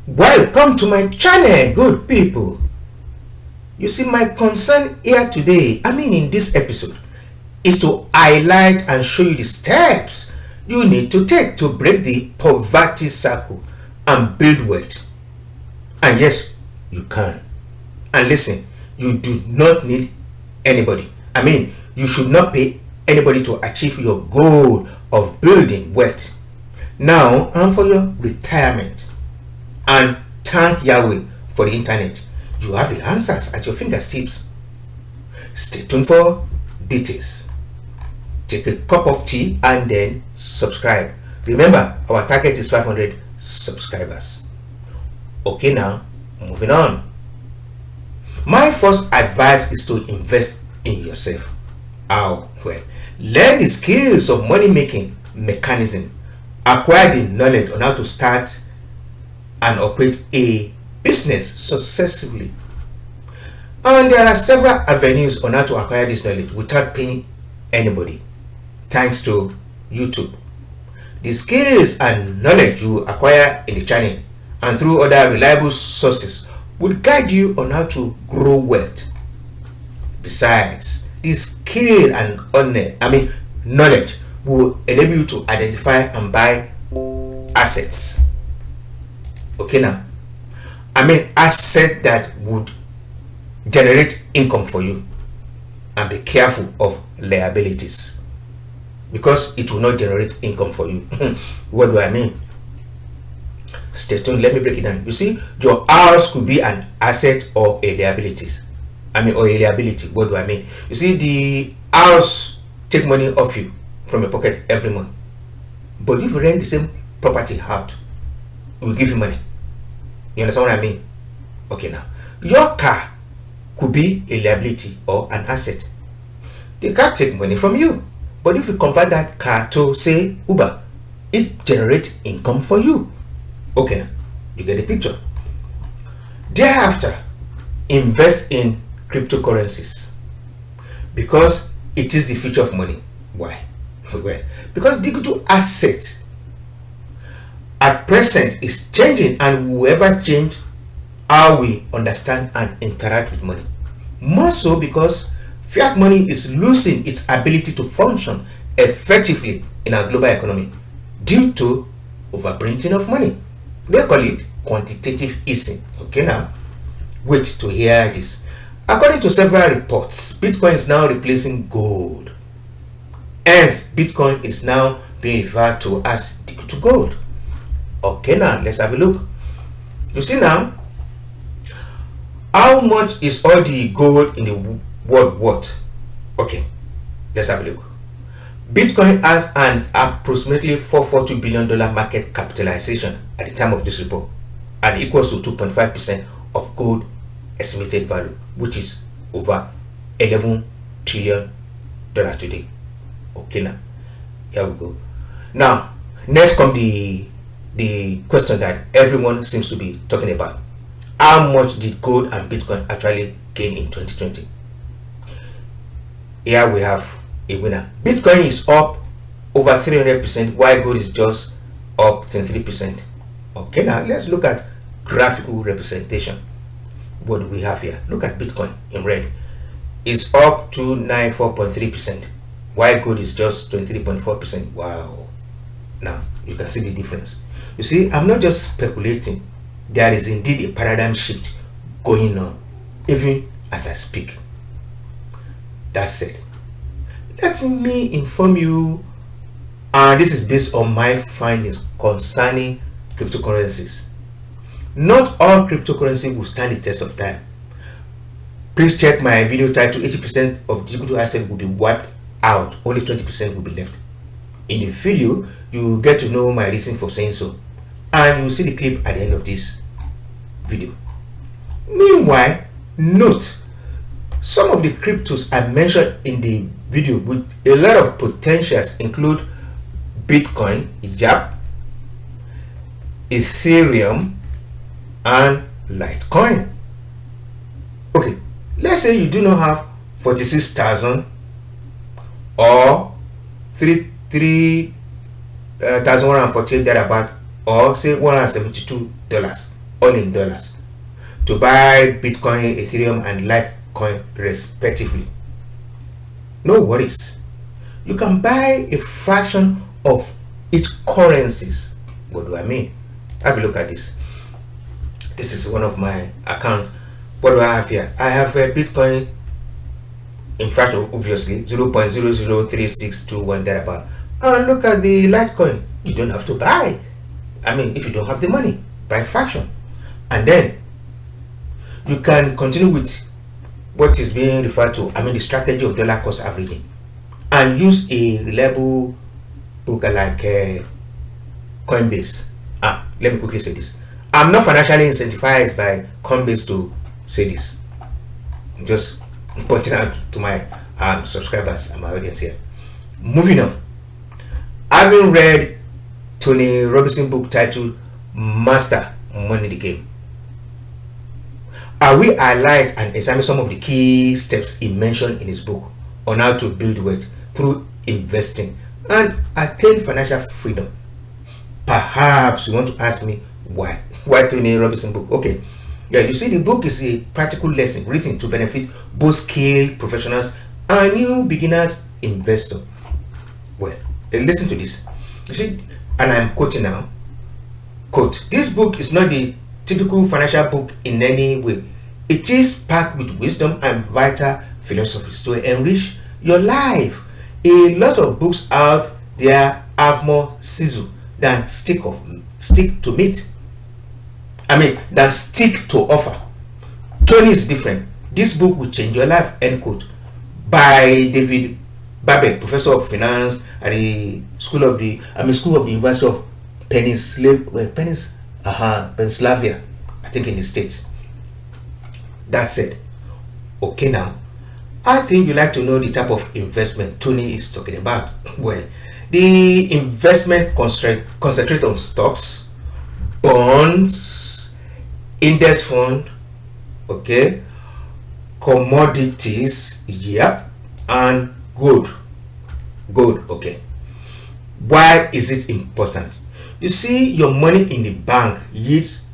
Welcome to my channel, good people. You see, my concern here today, in this episode, is to highlight and show you the steps you need to take to break the poverty cycle and build wealth. And yes, you can. And listen, you do not need anybody. You should not pay anybody to achieve your goal of building wealth. Now, and for your retirement, and thank Yahweh for the internet, you have the answers at your fingertips. Stay tuned for details. Take a cup of tea and then subscribe. Remember, our target is 500 subscribers. Okay, now moving on. My first advice is to invest in yourself. How? Well, learn the skills of money making mechanism. Acquire the knowledge on how to start and operate a business successfully. And there are several avenues on how to acquire this knowledge without paying anybody, thanks to YouTube. The skills and knowledge you acquire in the channel and through other reliable sources will guide you on how to grow wealth. Besides, the skill and knowledge will enable you to identify and buy assets. Okay, now asset that would generate income for you, and be careful of liabilities because it will not generate income for you. What do I mean? Stay tuned, let me break it down. You see, your house could be an asset or a liability. What do I mean? You see, the house take money off you from your pocket every month, but if you rent the same property out, it will give you money. You understand what I mean? Okay, now your car could be a liability or an asset. The car take money from you, but if you convert that car to, say, Uber, it generates income for you. Okay, now you get the picture. Thereafter, invest in cryptocurrencies because it is the future of money. Why? Well, because digital asset at present is changing and will ever change how we understand and interact with money. More so because fiat money is losing its ability to function effectively in our global economy due to overprinting of money. They call it quantitative easing. Okay, now wait to hear this. According to several reports, Bitcoin is now replacing gold. Hence, Bitcoin is now being referred to as digital gold. Okay, now let's have a look. You see now, how much is all the gold in the world worth? Okay, let's have a look. Bitcoin has an approximately $442 billion market capitalization at the time of this report, and equals to 2.5% of gold estimated value, which is over $11 trillion today. Okay, now here we go. Now next come the question that everyone seems to be talking about. How much did gold and Bitcoin actually gain in 2020? Here we have a winner. Bitcoin is up over 300%, while gold is just up 23%. Okay, now let's look at graphical representation. What do we have here? Look at Bitcoin in red. It's up to 94.3%, while gold is just 23.4%. Wow. Now you can see the difference. You see, I'm not just speculating. There is indeed a paradigm shift going on, even as I speak. That said, let me inform you, and this is based on my findings concerning cryptocurrencies. Not all cryptocurrency will stand the test of time. Please check my video title. 80% of digital assets will be wiped out, only 20% will be left. In the video, you will get to know my reason for saying so, and you will see the clip at the end of this video. Meanwhile, note some of the cryptos I mentioned in the video with a lot of potentials include Bitcoin, Ethereum, and Litecoin. Okay, let's say you do not have 46,000 or 3,148 thereabout, or say $172. all in dollars, to buy Bitcoin, Ethereum, and Litecoin respectively. No worries. You can buy a fraction of each currencies. What do I mean? Have a look at this. This is one of my accounts. What do I have here? I have a Bitcoin in fraction, obviously 0.003621 thereabout. And look at the Litecoin. You don't have to buy. I mean, if you don't have the money, buy fraction. And then you can continue with what is being referred to, the strategy of dollar cost averaging, and use a reliable broker like Coinbase. Let me quickly say this. I'm not financially incentivized by Coinbase to say this. I'm just pointing out to my subscribers and my audience here. Moving on. Having read Tony Robinson's book titled Master Money the Game, I will highlight and examine some of the key steps he mentioned in his book on how to build wealth through investing and attain financial freedom. Perhaps you want to ask me why? Why Tony Robinson's book? Okay. Yeah, you see, the book is a practical lesson written to benefit both skilled professionals and new beginners investors. Well, listen to this. You see, and I'm quoting now. Quote, "This book is not the typical financial book in any way. It is packed with wisdom and vital philosophies to enrich your life. A lot of books out there have more sizzle than stick to meat. Than stick to offer. Tony is different. This book will change your life." End quote. By David Babek, professor of finance at the School of the University of Pennsylvania, I think, in the States. That said, okay, now I think you like to know the type of investment Tony is talking about. Well, the investment concentrate on stocks, bonds, index fund, okay, commodities, yep, and gold, okay. Why is it important? You see, your money in the bank yields,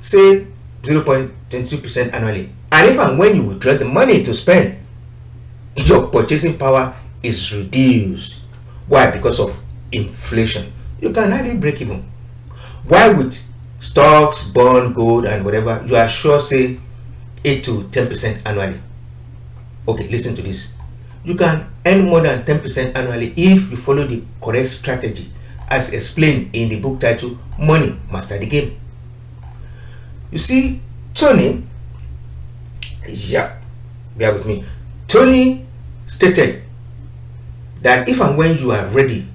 say, 0.22% annually, and if and when you withdraw the money to spend, your purchasing power is reduced. Why? Because of inflation. You can hardly break even. Why with stocks, bond, gold, and whatever, you are sure, say, 8 to 10% annually. Okay, listen to this. You can earn more than 10% annually if you follow the correct strategy as explained in the book titled Money Master the Game. You see, Tony, bear with me. Tony stated that if and when you are ready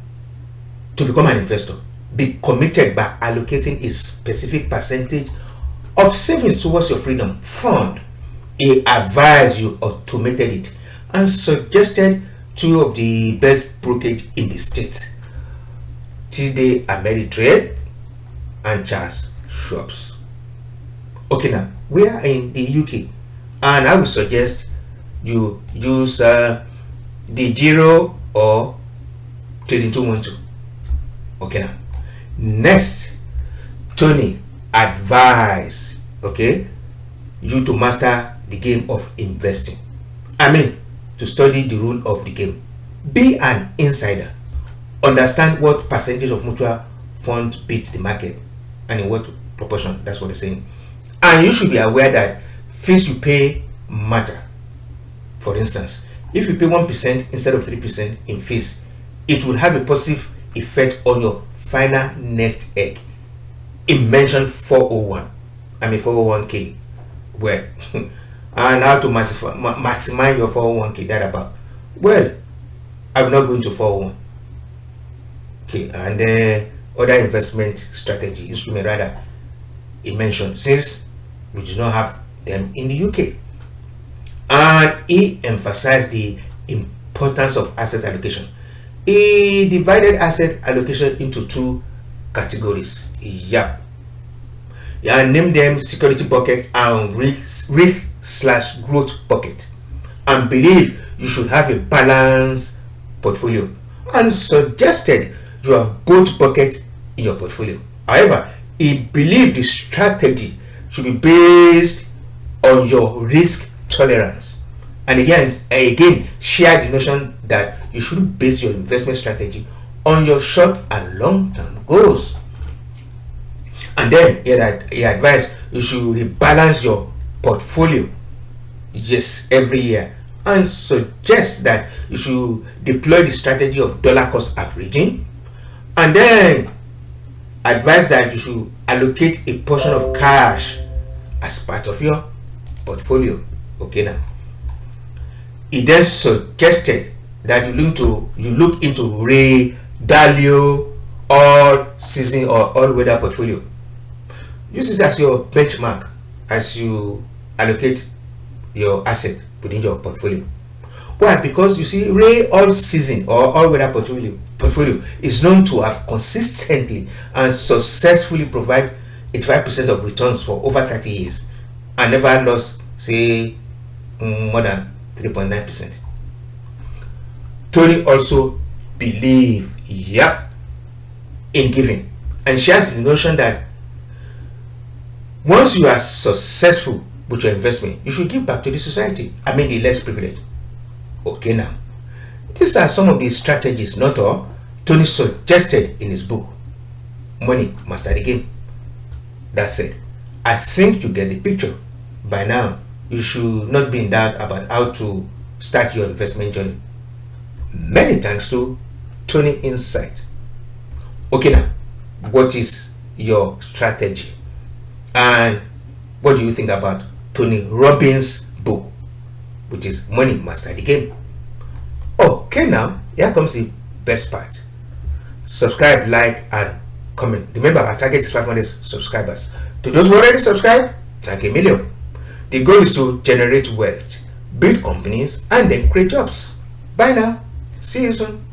to become an investor, be committed by allocating a specific percentage of savings towards your freedom fund. He advised you automated it and suggested two of the best brokerage in the state, TD Ameritrade and Charles Schwab's. Okay, now we are in the UK, and I would suggest you use the Giro or Trading 212. Okay, now next, Tony advised, okay, you to master the game of investing. To study the rule of the game. Be an insider. Understand what percentage of mutual fund beats the market and in what proportion. That's what they're saying. And you should be aware that fees you pay matter. For instance, if you pay 1% instead of 3% in fees, it will have a positive effect on your final nest egg. It mentioned 401k. Well, and how to maximize your 401k, that about. Well, I'm not going to 401. Okay, and other investment strategy, instrument rather, he mentioned, since we do not have them in the UK. And he emphasized the importance of asset allocation. He divided asset allocation into two categories. And named them security bucket and risk/growth bucket, and believe you should have a balanced portfolio, and suggested you have both buckets in your portfolio. However, he believed the strategy should be based on your risk tolerance. And again, share the notion that you should base your investment strategy on your short and long-term goals. And then he advised you should rebalance your portfolio every year, and suggest that you should deploy the strategy of dollar cost averaging, and then advise that you should allocate a portion of cash as part of your portfolio. Okay, now he then suggested that you look into Ray Dalio all season or all weather portfolio. Use it as your benchmark as you allocate your asset within your portfolio. Why? Because you see, Ray all season or all weather portfolio is known to have consistently and successfully provide 85% of returns for over 30 years and never lost, say, more than 3.9%. Tony also believes in giving, and shares the notion that once you are successful with your investment, you should give back to the society, the less privileged. Okay, now these are some of the strategies, not all, Tony suggested in his book Money Master the Game. That said, I think you get the picture. By now you should not be in doubt about how to start your investment journey. Many thanks to Tony Insight. Okay, now what is your strategy, and what do you think about Tony Robbins' book, which is Money Master the Game? Okay, now here comes the best part. Subscribe, like, and comment. Remember, our target is 500 subscribers. To those who already subscribe, thank a million. The goal is to generate wealth, build companies, and then create jobs. Bye now. See you soon.